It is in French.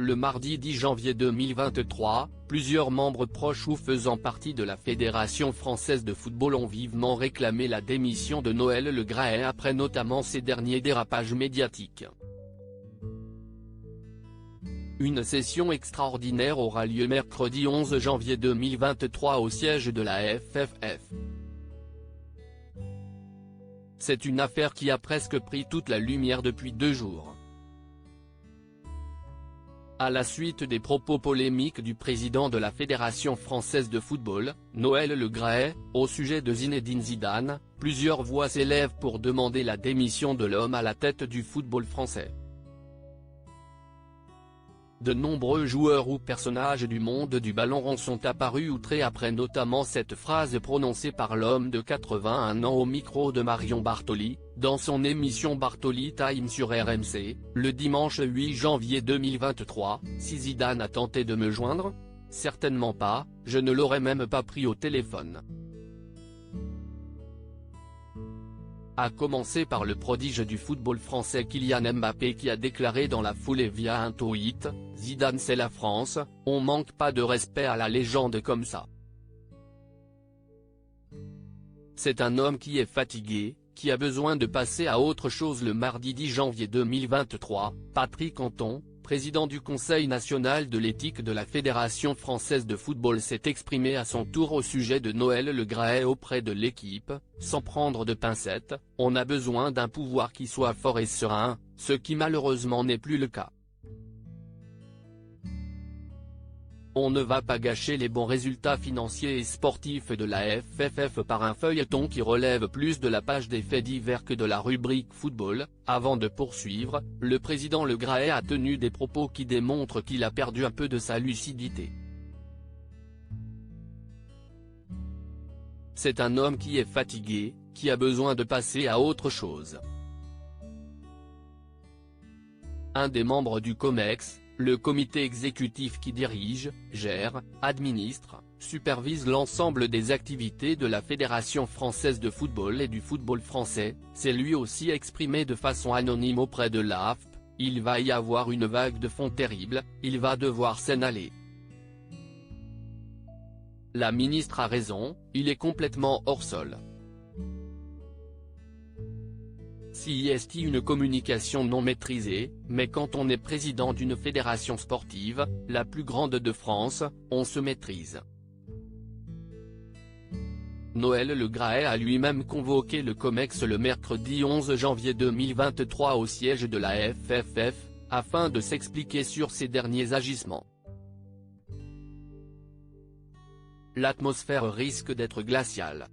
Le mardi 10 janvier 2023, plusieurs membres proches ou faisant partie de la Fédération française de football ont vivement réclamé la démission de Noël Le Graët après notamment ses derniers dérapages médiatiques. Une session extraordinaire aura lieu mercredi 11 janvier 2023 au siège de la FFF. C'est une affaire qui a presque pris toute la lumière depuis 2 jours. À la suite des propos polémiques du président de la Fédération française de football, Noël Le Graët, au sujet de Zinedine Zidane, plusieurs voix s'élèvent pour demander la démission de l'homme à la tête du football français. De nombreux joueurs ou personnages du monde du ballon rond sont apparus outrés après notamment cette phrase prononcée par l'homme de 81 ans au micro de Marion Bartoli, dans son émission Bartoli Time sur RMC, le dimanche 8 janvier 2023, « Si Zidane a tenté de me joindre ? Certainement pas, je ne l'aurais même pas pris au téléphone. » A commencer par le prodige du football français Kylian Mbappé qui a déclaré dans la foulée via un tweet « Zidane c'est la France, on manque pas de respect à la légende comme ça. C'est un homme qui est fatigué, qui a besoin de passer à autre chose ». Le mardi 10 janvier 2023, Patrick Anton, président du Conseil national de l'éthique de la Fédération française de football s'est exprimé à son tour au sujet de Noël Le Graët auprès de l'équipe, sans prendre de pincettes, « On a besoin d'un pouvoir qui soit fort et serein, ce qui malheureusement n'est plus le cas. On ne va pas gâcher les bons résultats financiers et sportifs de la FFF par un feuilleton qui relève plus de la page des faits divers que de la rubrique football ». Avant de poursuivre, le président Le Graët a tenu des propos qui démontrent qu'il a perdu un peu de sa lucidité. C'est un homme qui est fatigué, qui a besoin de passer à autre chose. Un des membres du COMEX, le comité exécutif qui dirige, gère, administre, supervise l'ensemble des activités de la Fédération française de football et du football français, s'est lui aussi exprimé de façon anonyme auprès de l'AFP, « Il va y avoir une vague de fond terrible, il va devoir s'en aller. La ministre a raison, il est complètement hors sol. Si est une communication non maîtrisée, mais quand on est président d'une fédération sportive, la plus grande de France, on se maîtrise. » Noël Le Graët a lui-même convoqué le COMEX le mercredi 11 janvier 2023 au siège de la FFF, afin de s'expliquer sur ses derniers agissements. L'atmosphère risque d'être glaciale.